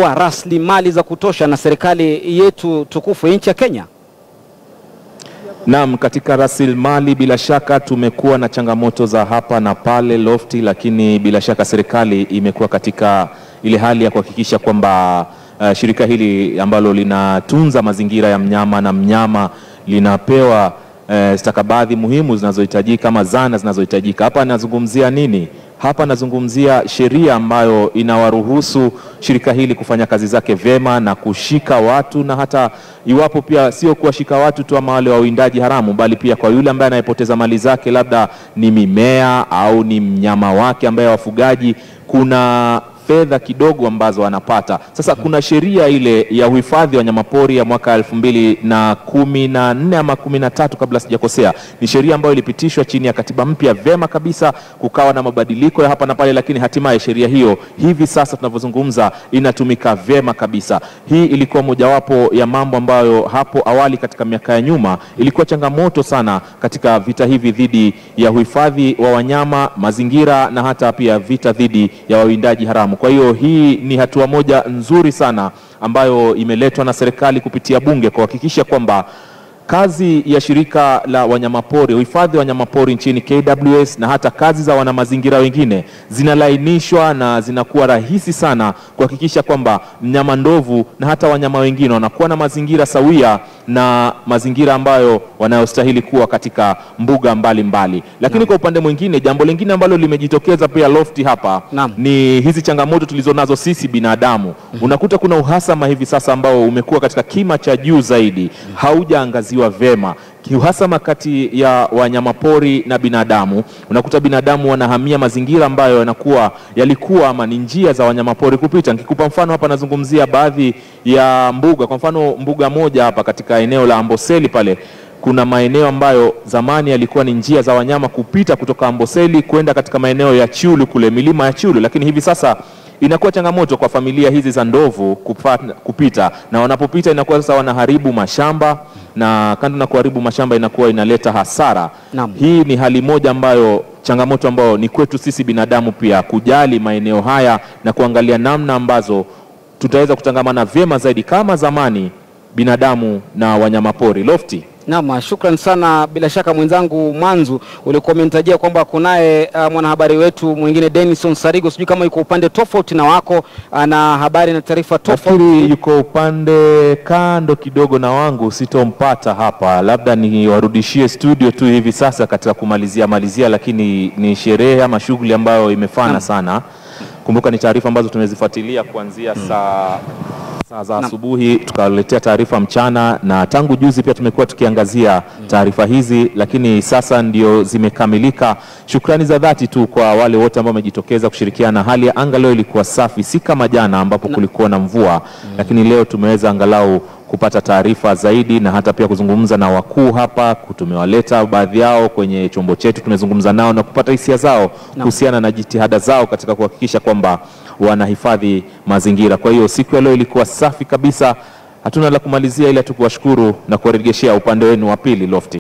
rasilimali za kutosha na serikali yetu tukufu nchi ya Kenya? Naam, katika rasilimali bila shaka tumekuwa na changamoto za hapa na pale Lofty, lakini bila shaka serikali imekuwa katika ile hali ya kuhakikisha kwamba shirika hili ambalo linatunza mazingira ya mnyama na mnyama linapewa stakabadhi muhimu zinazohitajika kama zana zinazohitajika. Hapa nazungumzia nini? Hapa nazungumzia sheria ambayo inawaruhusu shirika hili kufanya kazi zake vyema na kushika watu, na hata iwapo pia sio kuwashika watu tu ama wale wawindaji haramu, bali pia kwa yule ambaye anayepoteza mali zake, labda ni mimea au ni mnyama wake ambaye wafugaji, kuna fedha kidogo ambazo wanapata. Sasa kuna sheria ile ya uhifadhi wa wanyamapori ya mwaka 2014 ama 13 kabla sijakosea. Ni sheria ambayo ilipitishwa chini ya katiba mpya vyema kabisa, kukawa na mabadiliko ya hapa na pale, lakini hatimaye sheria hiyo hivi sasa tunavyozungumza inatumika vyema kabisa. Hii ilikuwa mojawapo ya mambo ambayo hapo awali katika miaka ya nyuma ilikuwa changamoto sana katika vita hivi dhidi ya uhifadhi wa wanyama, mazingira na hata pia vita dhidi ya wawindaji haramu. Kwa hiyo hii ni hatua moja nzuri sana ambayo imeletwa na serikali kupitia bunge kuhakikisha kwamba kazi ya shirika la wanyamapori, uhifadhi wa wanyamapori nchini KWS na hata kazi za wanamazingira wengine zinalainishwa na zinakuwa rahisi sana kuhakikisha kwamba mnyama ndovu na hata wanyama wengine wanakuwa na mazingira sawia na mazingira ambayo wanayostahili kuwa katika mbuga mbalimbali. Lakini kwa upande mwingine, jambo lingine ambalo limejitokeza pia Lofty hapa ni hizi changamoto tulizonazo sisi binadamu. Unakuta kuna uhasama hivi sasa ambao umekuwa katika kima cha juu zaidi, haujaangaziwa vema. Uhasama kati ya wanyamapori na binadamu. Unakuta binadamu wanahamia mazingira ambayo yalikuwa ama ni njia za wanyamapori kupita. Nikikupa mfano hapa, nazungumzia baadhi ya mbuga. Kwa mfano mbuga moja hapa katika eneo la Amboseli pale, kuna maeneo ambayo zamani yalikuwa ni njia za wanyama kupita kutoka Amboseli kwenda katika maeneo ya Chulu kule, milima ya Chulu, lakini hivi sasa inakuwa changamoto kwa familia hizi za ndovu kupita, na wanapopita inakuwa sasa wanaharibu mashamba, na kando na kuharibu mashamba inakuwa inaleta hasara. Hii ni hali moja ambayo changamoto ambayo ni kwetu sisi binadamu pia kujali maeneo haya na kuangalia namna ambazo tutaweza kutangamana vyema zaidi kama zamani, binadamu na wanyamapori. Lofty. Naam, shukran sana. Bila shaka mwenzangu Mwanzu ulikuwa umenitajia kwamba kunaye mwanahabari wetu mwingine Denison Sarigo, sijui kama yuko upande tofauti na wako, ana habari na taarifa tofauti. Nafikiri yuko upande kando kidogo na wangu, sitompata hapa. Labda ni warudishie studio tu hivi sasa katika kumalizia, lakini ni sherehe ama shughuli ambayo imefana sana. Kumbuka ni taarifa ambazo tumezifuatilia kuanzia saa za asubuhi, tukaletea taarifa mchana, na tangu juzi pia tumekuwa tukiangazia taarifa hizi, lakini sasa ndio zimekamilika. Shukrani za dhati tu kwa wale wote ambao wamejitokeza kushirikiana. Hali ya anga leo ilikuwa safi, si kama jana ambapo kulikuwa na mvua, lakini leo tumeweza angalau kupata taarifa zaidi na hata pia kuzungumza na wakuu hapa. Tumewaleta baadhi yao kwenye chombo chetu, tumezungumza nao na kupata hisia zao kuhusiana na jitihada zao katika kuhakikisha kwamba wanahifadhi mazingira. Kwa hiyo siku ya leo ilikuwa safi kabisa. Hatuna la kumalizia ila tu kuwashukuru na kuwarejeshea upande wenu wa pili Lofty.